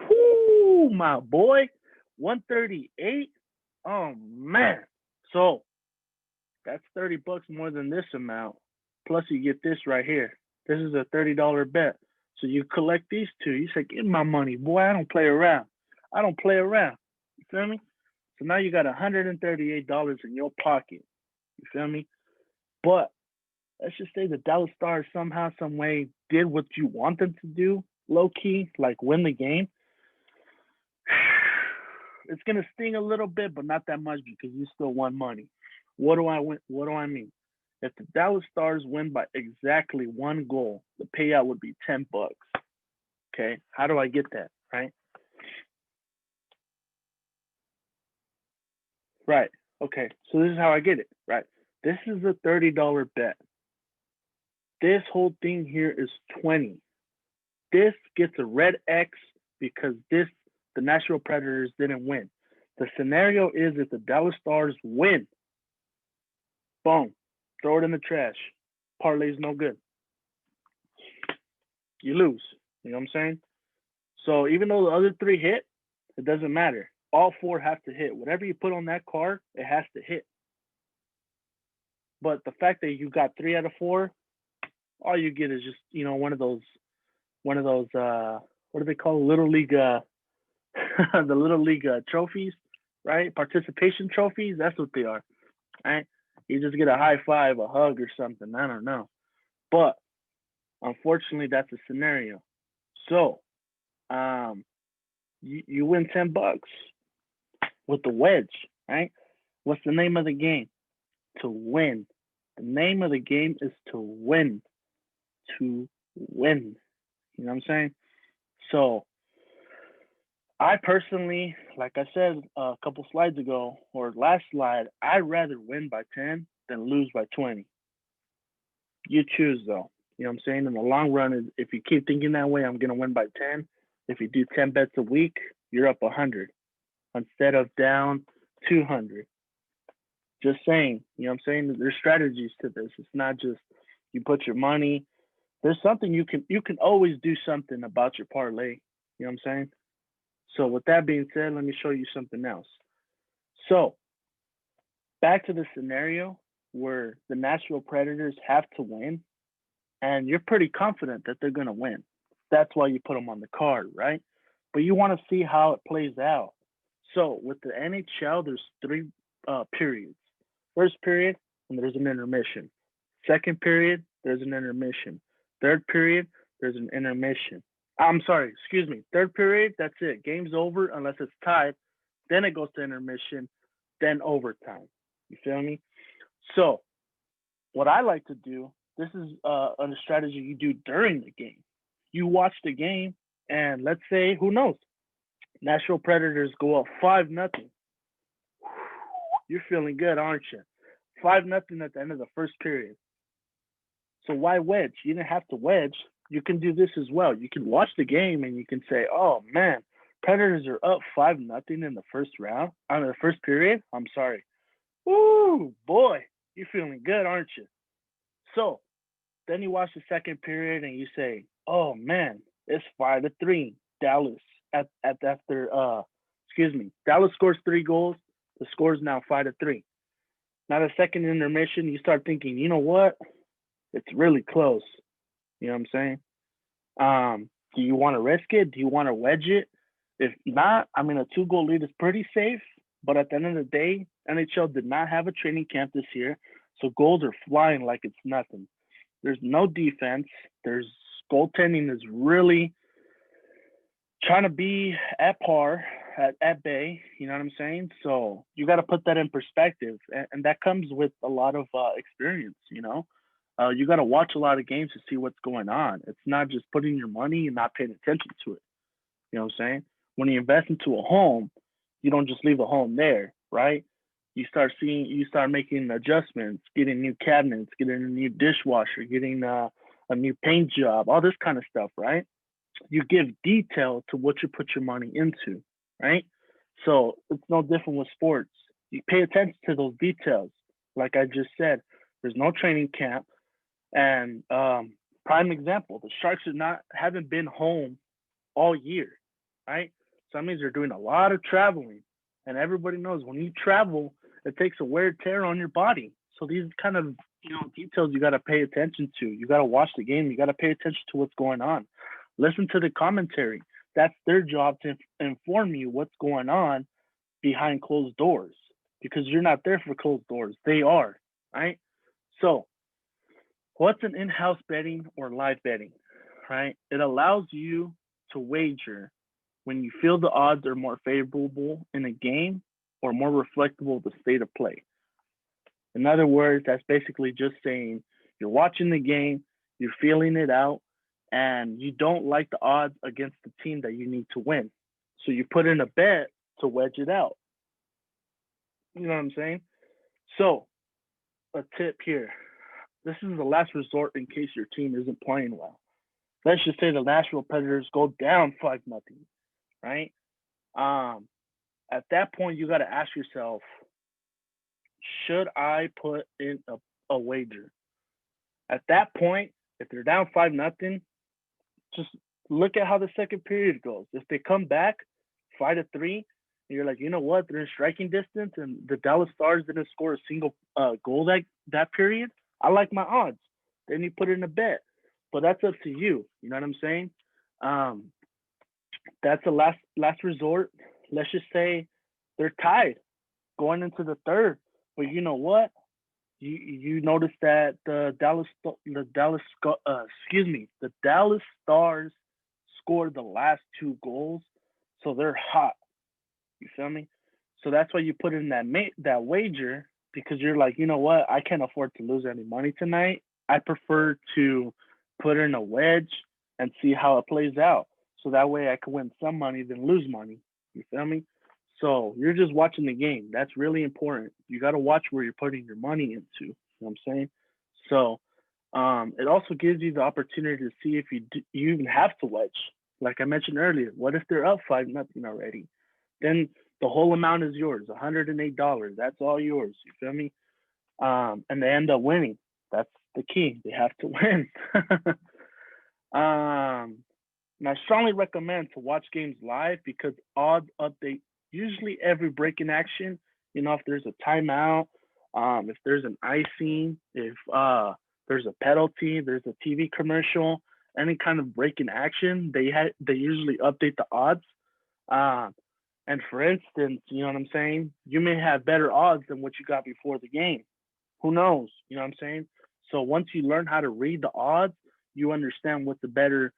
Whoo, my boy, 138. Oh man. So that's $30 more than this amount. Plus you get this right here. This is a $30 bet. So you collect these two. You say, get my money, boy. I don't play around. I don't play around. You feel me? So now you got $138 in your pocket. You feel me? But let's just say the Dallas Stars somehow, some way did what you want them to do, low key, like win the game. It's gonna sting a little bit, but not that much because you still won money. What do I win? What do I mean? If the Dallas Stars win by exactly 1 goal, the payout would be $10. Okay, how do I get that? Right. Okay, so this is how I get it. Right. This is a $30 bet. This whole thing here is 20. This gets a red X because the Nashville Predators didn't win. The scenario is if the Dallas Stars win, boom, throw it in the trash. Parlay's no good. You lose. You know what I'm saying? So even though the other 3 hit, it doesn't matter. All 4 have to hit. Whatever you put on that card, it has to hit. But the fact that you got 3 out of 4, all you get is just, one of those what do they call little league the little league trophies, right? Participation trophies, that's what they are. Right? You just get a high five, a hug or something. I don't know. But unfortunately that's a scenario. So you win $10 with the wedge, right? What's the name of the game? To win. The name of the game is to win. To win. You know what I'm saying? So I personally, like I said a couple slides ago, or last slide, I'd rather win by 10 than lose by 20. You choose though. You know what I'm saying? In the long run, if you keep thinking that way, I'm going to win by 10. If you do 10 bets a week, you're up 100 instead of down 200. Just saying, you know what I'm saying? There's strategies to this. It's not just you put your money. There's something you can always do something about your parlay. You know what I'm saying? So with that being said, let me show you something else. So back to the scenario where the Nashville Predators have to win, and you're pretty confident that they're going to win. That's why you put them on the card, right? But you want to see how it plays out. So with the NHL, there's 3 periods. First period, and there's an intermission. Second period, there's an intermission. Third period, there's an intermission. I'm sorry, excuse me. Third period, that's it. Game's over unless it's tied. Then it goes to intermission, then overtime. You feel me? So what I like to do, this is a strategy you do during the game. You watch the game, and let's say, who knows, Nashville Predators go up 5-0. You're feeling good, aren't you? 5-0 at the end of the first period. So why wedge? You didn't have to wedge. You can do this as well. You can watch the game and you can say, oh man, Predators are up 5-0 in the first round. I mean, the first period. I'm sorry. Woo, boy, you're feeling good, aren't you? So then you watch the second period and you say, oh man, it's 5-3. Dallas Dallas scores 3 goals. The score is now 5-3. Now the second intermission, you start thinking, you know what? It's really close. You know what I'm saying? Do you want to risk it? Do you want to wedge it? If not, I mean, a 2-goal lead is pretty safe. But at the end of the day, NHL did not have a training camp this year. So goals are flying like it's nothing. There's no defense. There's goaltending is really trying to be at par, at bay. You know what I'm saying? So you got to put that in perspective, and that comes with a lot of experience. You got to watch a lot of games to see what's going on. It's not just putting your money and not paying attention to it. You know what I'm saying? When you invest into a home, you don't just leave the home there, right? You start making adjustments, getting new cabinets, getting a new dishwasher, getting a new paint job, all this kind of stuff, right? You give detail to what you put your money into, right? So it's no different with sports. You pay attention to those details. Like I just said, there's no training camp, and prime example, the Sharks haven't been home all year, right? So that means they're doing a lot of traveling, and everybody knows when you travel, it takes a wear and tear on your body. So these kind of details you got to pay attention to. You got to watch the game. You got to pay attention to what's going on. Listen to the commentary. That's their job to inform you what's going on behind closed doors because you're not there for closed doors. They are, right? So, what's an in-house betting or live betting, right? It allows you to wager when you feel the odds are more favorable in a game or more reflective of the state of play. In other words, that's basically just saying you're watching the game, you're feeling it out, and you don't like the odds against the team that you need to win. So you put in a bet to wedge it out. You know what I'm saying? So, a tip here. This is the last resort in case your team isn't playing well. Let's just say the Nashville Predators go down 5-0, right? At that point, you got to ask yourself, should I put in a wager? At that point, if they're down 5-0, just look at how the second period goes. If they come back 5-3, and you're like, you know what, they're in striking distance, and the Dallas Stars didn't score a single goal that period, I like my odds. Then you put in a bet, but that's up to you. You know what I'm saying? That's a last resort. Let's just say they're tied going into the third, but you know what? You notice that the Dallas Stars scored the last two goals, so they're hot. You feel me? So that's why you put in that wager because you're like, you know what? I can't afford to lose any money tonight. I prefer to put in a wedge and see how it plays out. So that way I can win some money than lose money. You feel me? So you're just watching the game. That's really important. You got to watch where you're putting your money into. You know what I'm saying? So it also gives you the opportunity to see if you even have to wedge. Like I mentioned earlier, what if they're up 5-0 already? Then the whole amount is yours, $108. That's all yours. You feel me? And they end up winning. That's the key. They have to win. And I strongly recommend to watch games live because odds update usually every break in action. If there's a timeout, if there's an icing, if there's a penalty, there's a TV commercial, any kind of break in action, they usually update the odds. And for instance, you know what I'm saying? You may have better odds than what you got before the game. Who knows? You know what I'm saying? So once you learn how to read the odds, you understand what's a better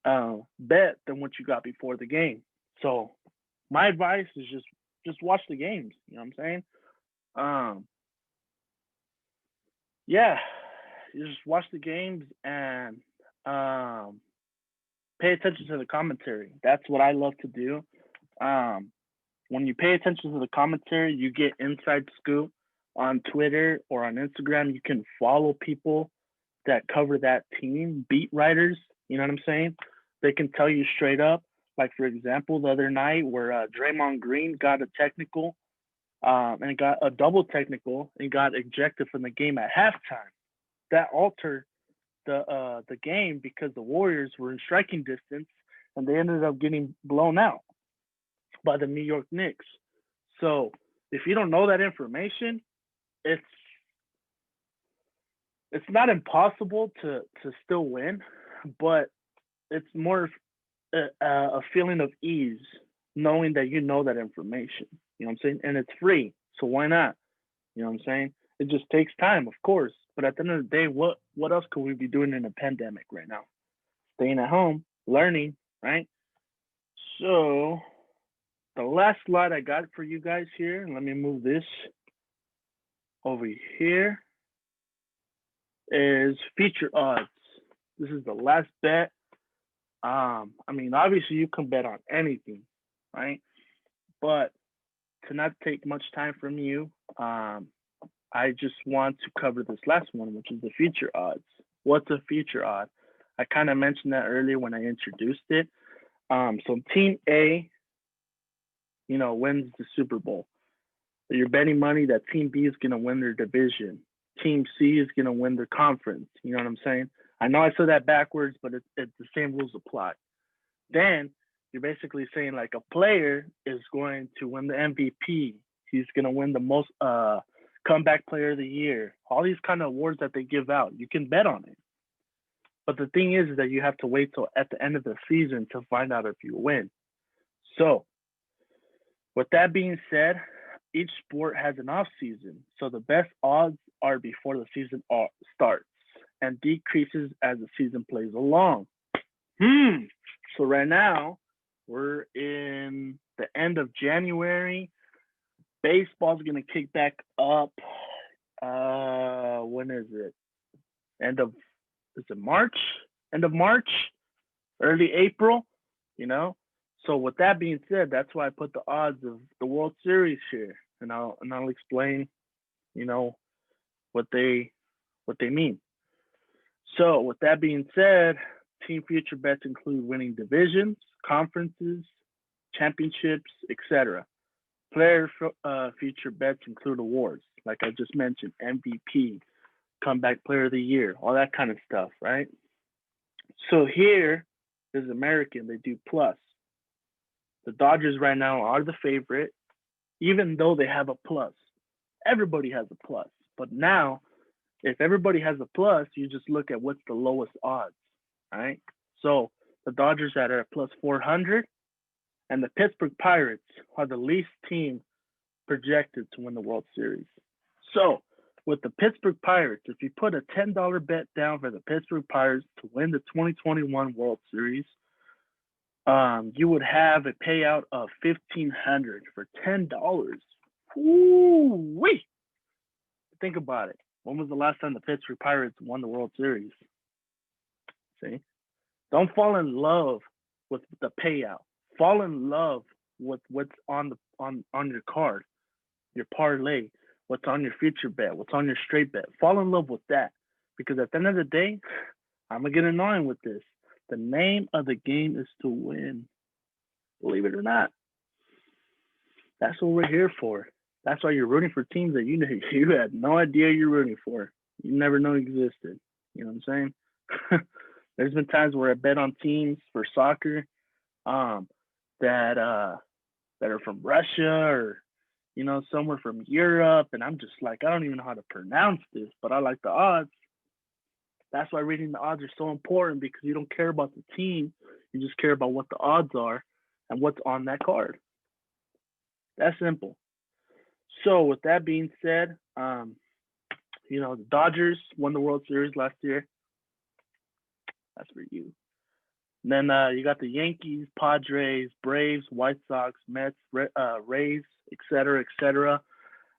bet than what you got before the game. So my advice is just watch the games. You know what I'm saying? Yeah, you just watch the games and pay attention to the commentary. That's what I love to do. When you pay attention to the commentary, you get inside scoop on Twitter or on Instagram. You can follow people that cover that team, beat writers. You know what I'm saying? They can tell you straight up. Like, for example, the other night where Draymond Green got a technical and got a double technical and got ejected from the game at halftime. That altered the game because the Warriors were in striking distance and they ended up getting blown out by the New York Knicks. So if you don't know that information, it's not impossible to still win, but it's more a feeling of ease knowing that you know that information. You know what I'm saying? And it's free. So why not? You know what I'm saying? It just takes time, of course. But at the end of the day, what else could we be doing in a pandemic right now? Staying at home, learning, right? So the last slide I got for you guys here, let me move this over here, is feature odds. This is the last bet. I mean, obviously you can bet on anything, right? But to not take much time from you, I just want to cover this last one, which is the feature odds. What's a feature odd? I kind of mentioned that earlier when I introduced it. So Team A, wins the Super Bowl. So you're betting money that Team B is going to win their division. Team C is going to win their conference. You know what I'm saying? I know I said that backwards, but it's the same rules apply. Then you're basically saying like a player is going to win the MVP. He's going to win the most comeback player of the year. All these kind of awards that they give out, you can bet on it. But the thing is that you have to wait till at the end of the season to find out if you win. So, with that being said, each sport has an off season. So the best odds are before the season starts and decreases as the season plays along. So right now, we're in the end of January. Baseball's going to kick back up. When is it? Is it March? End of March? Early April? So with that being said, that's why I put the odds of the World Series here, and I'll explain, what they mean. So with that being said, team future bets include winning divisions, conferences, championships, etc. Player future bets include awards, like I just mentioned, MVP, comeback player of the year, all that kind of stuff, right? So here is American. They do plus. The Dodgers right now are the favorite, even though they have a plus. Everybody has a plus. But now, if everybody has a plus, you just look at what's the lowest odds, right? So the Dodgers are at plus 400, and the Pittsburgh Pirates are the least team projected to win the World Series. So with the Pittsburgh Pirates, if you put a $10 bet down for the Pittsburgh Pirates to win the 2021 World Series, you would have a payout of $1,500 for $10. Woo-wee! Think about it. When was the last time the Pittsburgh Pirates won the World Series? See? Don't fall in love with the payout. Fall in love with what's on your card, your parlay, what's on your future bet, what's on your straight bet. Fall in love with that. Because at the end of the day, I'm going to get annoying with this. The name of the game is to win. Believe it or not. That's what we're here for. That's why you're rooting for teams that you had no idea you're rooting for. You never know existed. You know what I'm saying? There's been times where I bet on teams for soccer that are from Russia or somewhere from Europe, and I'm just like, I don't even know how to pronounce this, but I like the odds. That's why reading the odds are so important, because you don't care about the team. You just care about what the odds are and what's on that card. That's simple. So with that being said, the Dodgers won the World Series last year. That's for you. And then you got the Yankees, Padres, Braves, White Sox, Mets, Rays, etc., etc.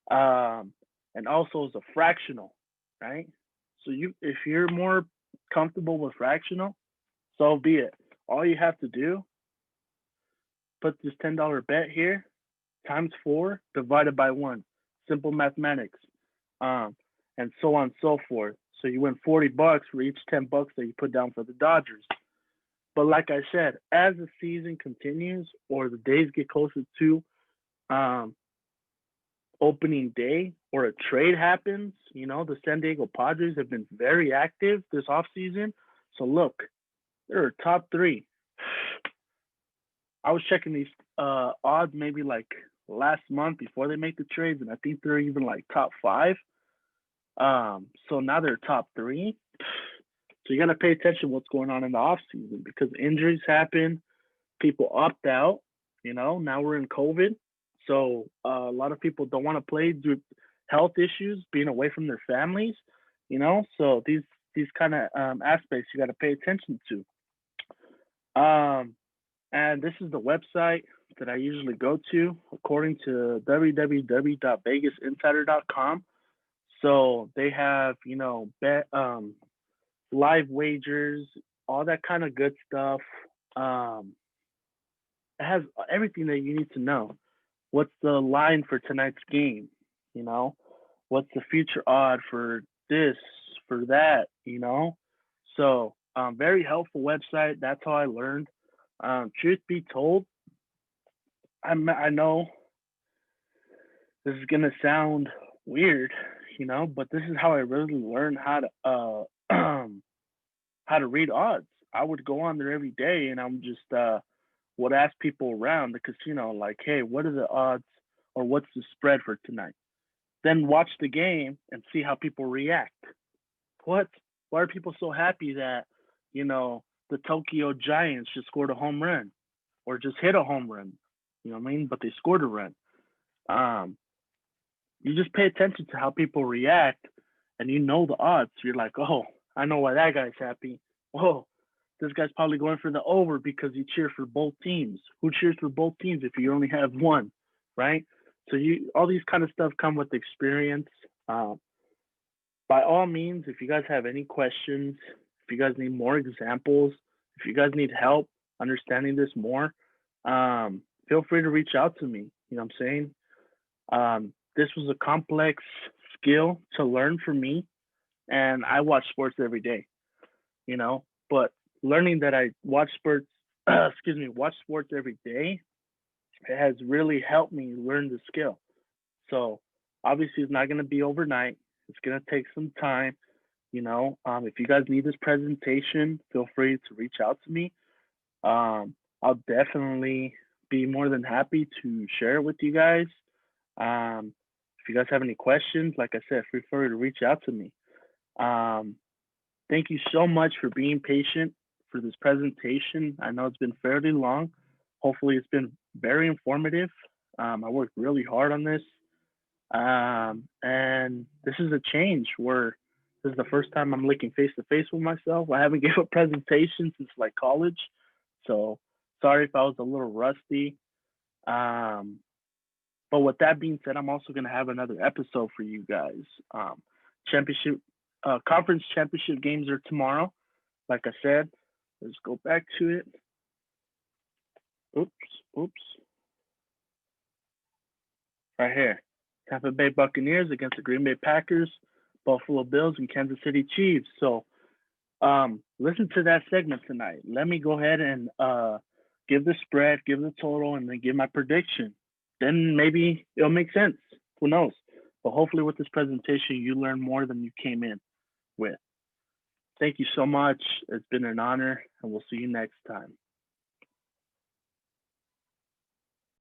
And also it's a fractional, right? So if you're more comfortable with fractional, so be it. All you have to do, put this $10 bet here, times 4, divided by 1. Simple mathematics. And so on and so forth. So you win $40 for each $10 that you put down for the Dodgers. But like I said, as the season continues or the days get closer to opening day or a trade happens, the San Diego Padres have been very active this offseason. So look, they're top 3. I was checking these odds maybe like last month before they make the trades, and I think they're even like top 5. So now they're top 3. So you got to pay attention to what's going on in the off season, because injuries happen, people opt out. Now we're in COVID, so a lot of people don't want to play due health issues, being away from their families, you know. So these kind of aspects you got to pay attention to. Um, and this is the website that I usually go to, according to www.vegasinsider.com. So they have, you know, live wagers, all that kind of good stuff. Um, it has everything that you need to know. What's the line for tonight's game? You know, what's the future odd for this, for that? You know, so very helpful website. That's how I learned. Truth be told, I know this is gonna sound weird, you know, but this is how I really learned how to how to read odds. I would go on there every day and I'm just would ask people around the casino like, hey, what are the odds or what's the spread for tonight? Then watch the game and see how people react. What? Why are people so happy that, you know, the Tokyo Giants just scored a home run or just hit a home run? You know what I mean? But they scored a run. Um, you just pay attention to how people react and you know the odds. You're like, oh, I know why that guy's happy. Oh, this guy's probably going for the over because he cheers for both teams. Who cheers for both teams if you only have one, right? So you all these kind of stuff come with experience. Um, by all means, if you guys have any questions, if you guys need more examples, if you guys need help understanding this more, feel free to reach out to me. You know what I'm saying? This was a complex skill to learn for me, and I watch sports every day, you know. But learning that I watch sports, watch sports every day, it has really helped me learn the skill. So obviously, it's not going to be overnight. It's going to take some time. You know, if you guys need this presentation, feel free to reach out to me. I'll definitely be more than happy to share it with you guys. Um, if you guys have any questions, like I said, feel free to reach out to me. Um, thank you so much for being patient for this presentation. I know it's been fairly long. Hopefully, it's been very informative. I worked really hard on this. And this is a change where this is the first time I'm looking face to face with myself. I haven't given a presentation since like college. So sorry if I was a little rusty. Um, but with that being said, I'm also going to have another episode for you guys. Championship, conference championship games are tomorrow. Like I said, let's go back to it. Oops, oops. Right here. Tampa Bay Buccaneers against the Green Bay Packers, Buffalo Bills, and Kansas City Chiefs. So listen to that segment tonight. Let me go ahead and give the spread, give the total, and then give my prediction. Then maybe it'll make sense. Who knows? But hopefully with this presentation, you learn more than you came in with. Thank you so much. It's been an honor, and we'll see you next time.